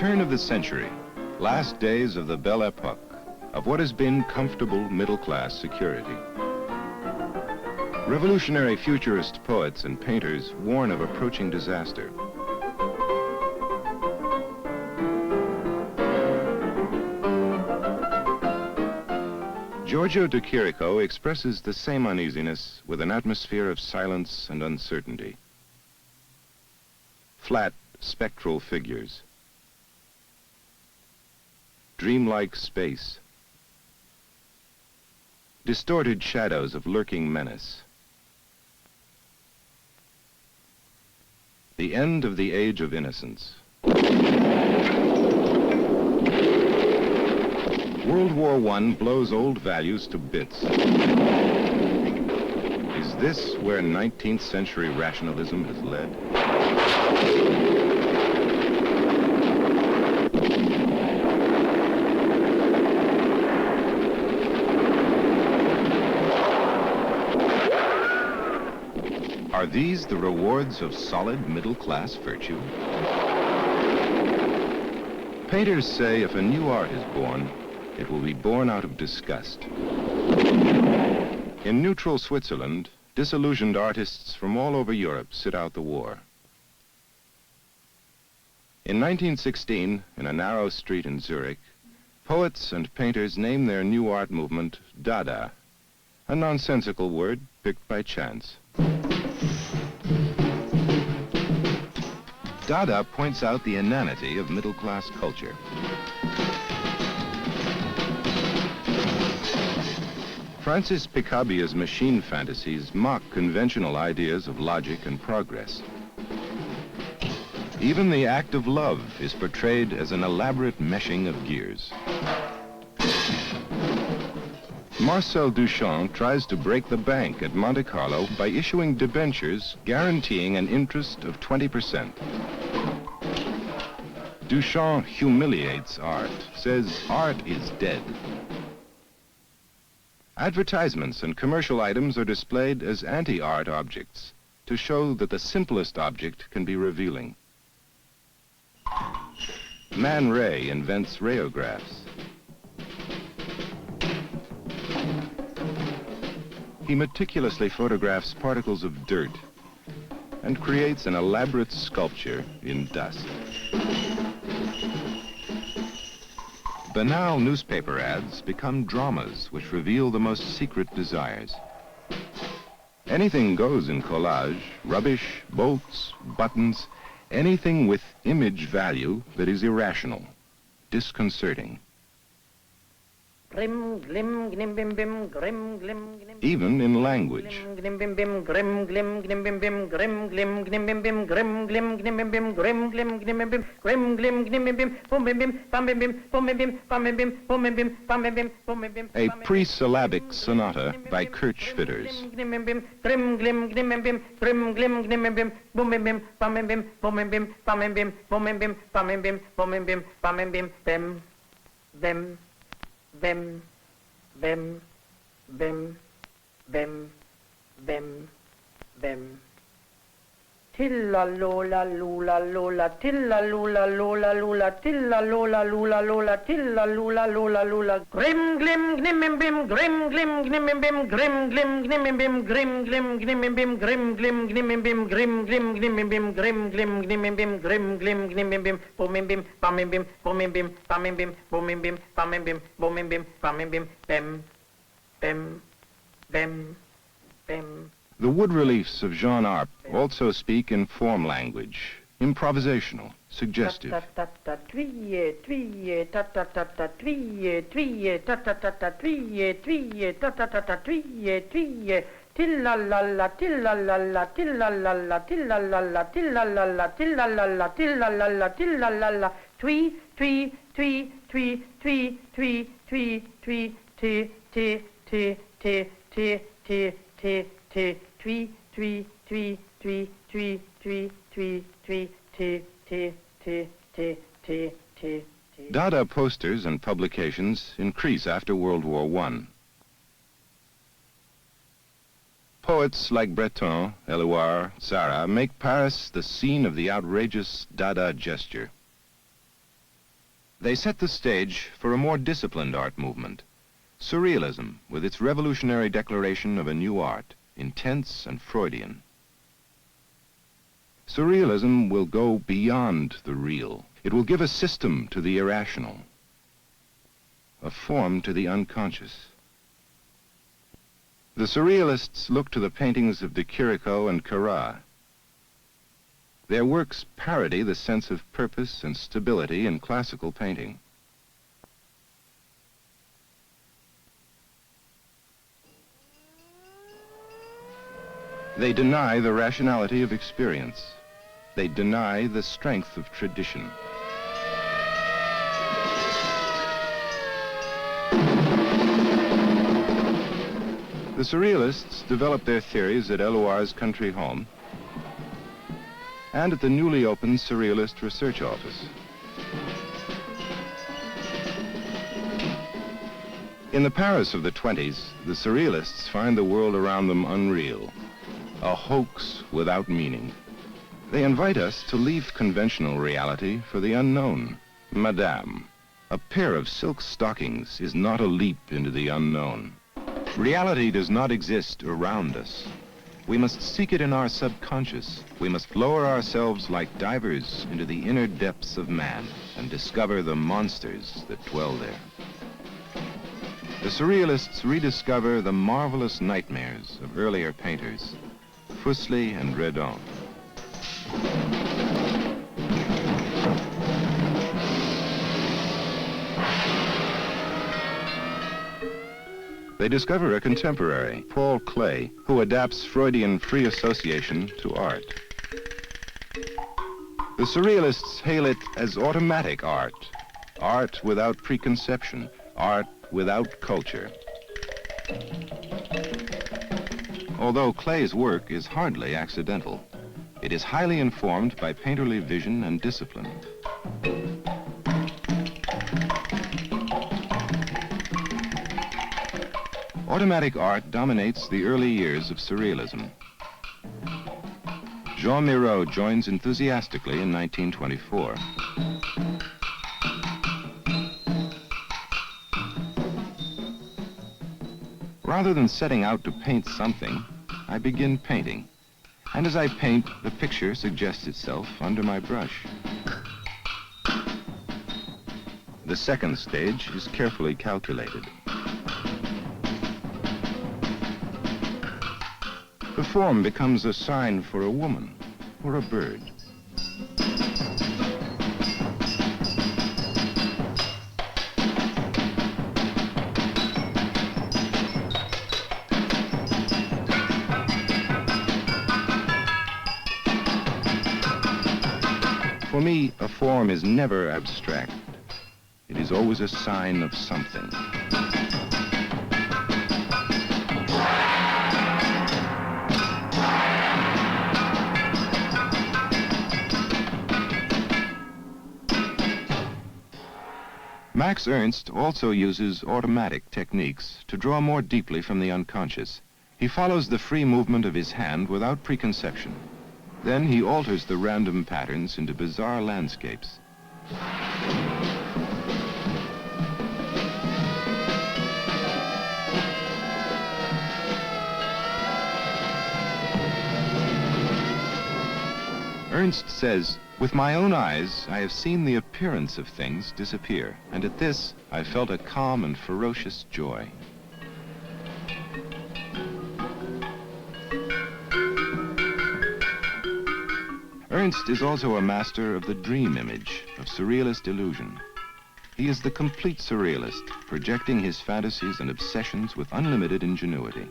turn of the century, last days of the Belle Epoque, of what has been comfortable middle-class security. Revolutionary futurist poets and painters warn of approaching disaster. Giorgio de Chirico expresses the same uneasiness with an atmosphere of silence and uncertainty. Flat, spectral figures. Dreamlike space. Distorted shadows of lurking menace. The end of the age of innocence. World War I blows old values to bits. Is this where 19th century rationalism has led? Are these the rewards of solid middle-class virtue? Painters say if a new art is born, it will be born out of disgust. In neutral Switzerland, disillusioned artists from all over Europe sit out the war. In 1916, in a narrow street in Zurich, poets and painters named their new art movement Dada, a nonsensical word picked by chance. Dada points out the inanity of middle-class culture. Francis Picabia's machine fantasies mock conventional ideas of logic and progress. Even the act of love is portrayed as an elaborate meshing of gears. Marcel Duchamp tries to break the bank at Monte Carlo by issuing debentures guaranteeing an interest of 20%. Duchamp humiliates art, says art is dead. Advertisements and commercial items are displayed as anti-art objects to show that the simplest object can be revealing. Man Ray invents rayographs. He meticulously photographs particles of dirt and creates an elaborate sculpture in dust. Banal newspaper ads become dramas which reveal the most secret desires. Anything goes in collage, rubbish, bolts, buttons, anything with image value that is irrational, disconcerting. Grim, glim, gnim, bim, bim, grim, glim, gnim. Even in language. Grim, bim, bim, grim, glim, gnim, bim, bim, grim, glim, gnim, bim, bim, grim, glim, gnim, bim, bim, grim, glim, gnim, bim, bim, grim, glim, gnim, bim, bim, bum, bim, bim, bum, bim, bim, bum, bim, bim, bum, bim, bim, bum, bim, bim, bum, bim, bim, bum, bim, bim. A pre-syllabic sonata by Kirchfitters. Grim, glim, gnim, bim, bim, grim, glim, gnim, bim, bim, bum, bim, bim, bum, bim, bim, bum, bim, bim, bum, bim, bim, bum, bim, bim, bum, bim, bim, bum, bim, bim, bum, bim, bim, bim, bim, bim. Bim, bim, bim, bim, bim. Tilla lola lula lola, tilla lula lola lula, tilla lola lula lola, tilla lula lola lula. Grim glim gnim bim, grim glim gnim bim, grim glim gnim bim, grim glim gnim bim, grim glim gnim bim, grim glim gnim bim, grim glim gnim bim, grim glim gnim bim, bum bim, bum bim, bum bim, bum bim, bum bim, bum bim, bum bim, bum bim, bim, bim, bim, bim. The wood reliefs of Jean Arp also speak in form language, improvisational, suggestive. Dada posters and publications increase after World War I. Poets like Breton, Eluard, Sarah make Paris the scene of the outrageous Dada gesture. They set the stage for a more disciplined art movement. Surrealism, with its revolutionary declaration of a new art, intense and Freudian. Surrealism will go beyond the real. It will give a system to the irrational, a form to the unconscious. The Surrealists look to the paintings of de Chirico and Corot. Their works parody the sense of purpose and stability in classical painting. They deny the rationality of experience. They deny the strength of tradition. The Surrealists developed their theories at Eluard's country home and at the newly opened Surrealist Research Office. In the Paris of the 20s, the Surrealists find the world around them unreal, a hoax without meaning. They invite us to leave conventional reality for the unknown. Madame, a pair of silk stockings is not a leap into the unknown. Reality does not exist around us. We must seek it in our subconscious. We must lower ourselves like divers into the inner depths of man and discover the monsters that dwell there. The Surrealists rediscover the marvelous nightmares of earlier painters, Fuseli and Redon. They discover a contemporary, Paul Klee, who adapts Freudian free association to art. The Surrealists hail it as automatic art, art without preconception, art without culture. Although Klee's work is hardly accidental, it is highly informed by painterly vision and discipline. Automatic art dominates the early years of Surrealism. Joan Miró joins enthusiastically in 1924. Rather than setting out to paint something, I begin painting. And as I paint, the picture suggests itself under my brush. The second stage is carefully calculated. The form becomes a sign for a woman or a bird. For me, a form is never abstract. It is always a sign of something. Max Ernst also uses automatic techniques to draw more deeply from the unconscious. He follows the free movement of his hand without preconception. Then he alters the random patterns into bizarre landscapes. Ernst says, "With my own eyes, I have seen the appearance of things disappear, and at this, I felt a calm and ferocious joy." Ernst is also a master of the dream image, of surrealist illusion. He is the complete surrealist, projecting his fantasies and obsessions with unlimited ingenuity.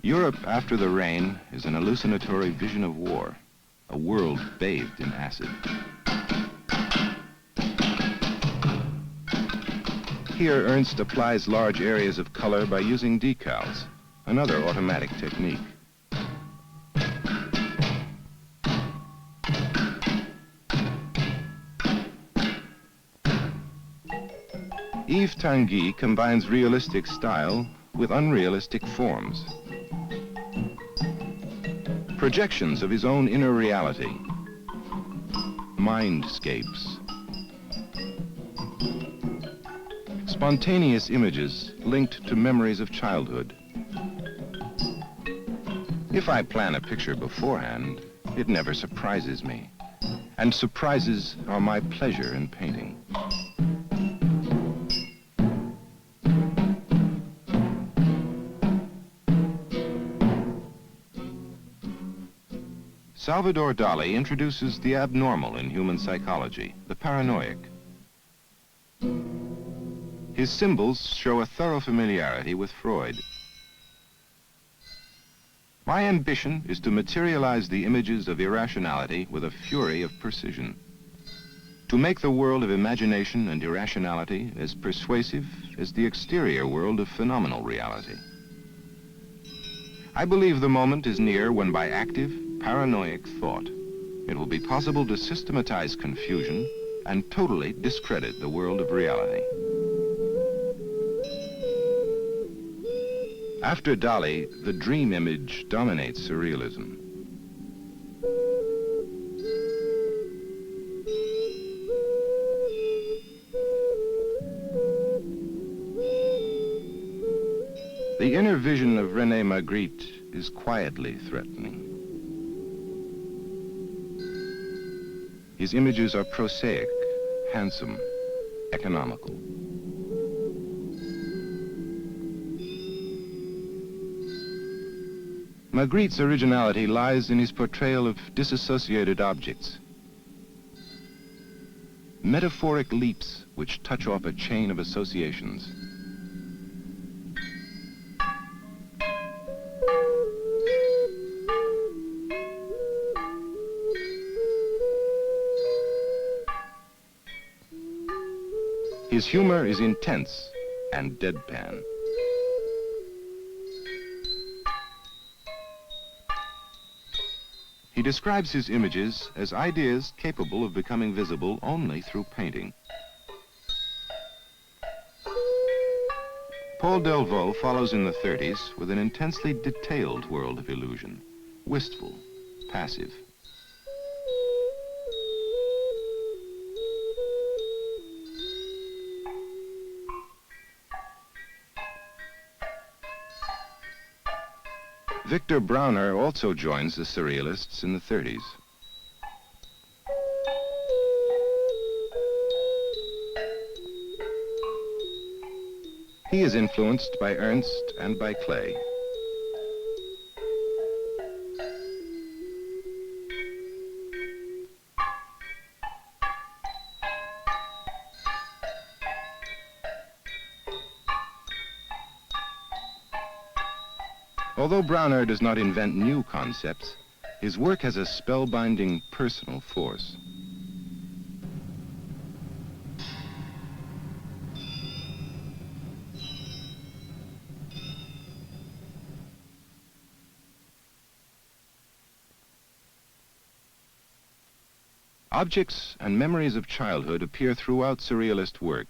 Europe after the rain is an hallucinatory vision of war, a world bathed in acid. Here, Ernst applies large areas of color by using decals, another automatic technique. Yves Tanguy combines realistic style with unrealistic forms. Projections of his own inner reality, mindscapes. Spontaneous images linked to memories of childhood. If I plan a picture beforehand, it never surprises me. And surprises are my pleasure in painting. Salvador Dalí introduces the abnormal in human psychology, the paranoiac. His symbols show a thorough familiarity with Freud. My ambition is to materialize the images of irrationality with a fury of precision. To make the world of imagination and irrationality as persuasive as the exterior world of phenomenal reality. I believe the moment is near when by active, paranoiac thought, it will be possible to systematize confusion and totally discredit the world of reality. After Dalí, the dream image dominates surrealism. The inner vision of René Magritte is quietly threatening. His images are prosaic, handsome, economical. Magritte's originality lies in his portrayal of disassociated objects. Metaphoric leaps which touch off a chain of associations. His humor is intense and deadpan. He describes his images as ideas capable of becoming visible only through painting. Paul Delvaux follows in the 30s with an intensely detailed world of illusion, wistful, passive. Victor Brauner also joins the Surrealists in the 30s. He is influenced by Ernst and by Klee. Although Brauner does not invent new concepts, his work has a spellbinding personal force. Objects and memories of childhood appear throughout Surrealist work.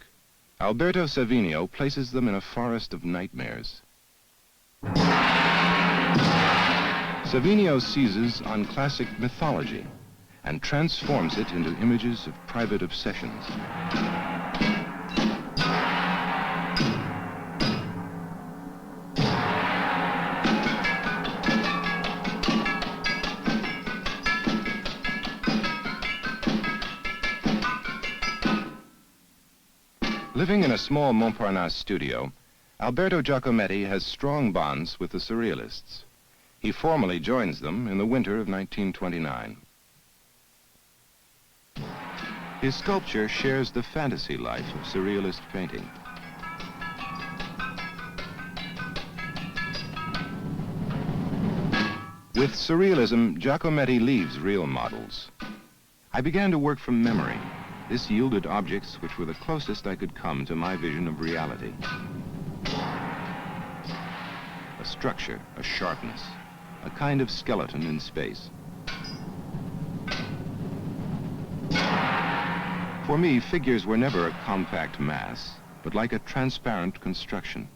Alberto Savinio places them in a forest of nightmares. Savinio seizes on classic mythology and transforms it into images of private obsessions. Living in a small Montparnasse studio, Alberto Giacometti has strong bonds with the Surrealists. He formally joins them in the winter of 1929. His sculpture shares the fantasy life of Surrealist painting. With Surrealism, Giacometti leaves real models. I began to work from memory. This yielded objects which were the closest I could come to my vision of reality. A structure, a sharpness, a kind of skeleton in space. For me, figures were never a compact mass, but like a transparent construction.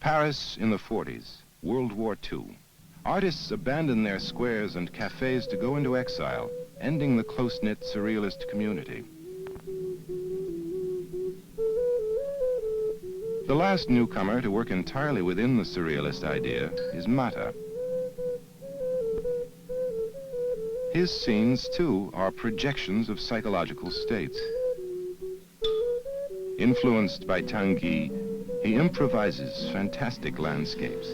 Paris in the 40s, World War II. Artists abandoned their squares and cafes to go into exile, ending the close-knit surrealist community. The last newcomer to work entirely within the surrealist idea is Matta. His scenes, too, are projections of psychological states. Influenced by Tanguy, he improvises fantastic landscapes.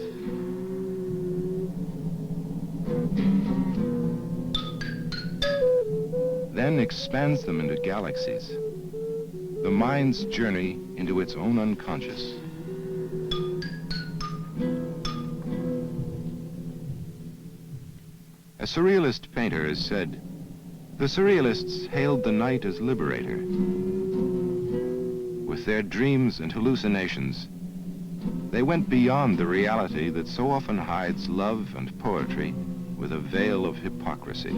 Then expands them into galaxies. The mind's journey into its own unconscious. A surrealist painter has said, the surrealists hailed the night as liberator. With their dreams and hallucinations, they went beyond the reality that so often hides love and poetry with a veil of hypocrisy.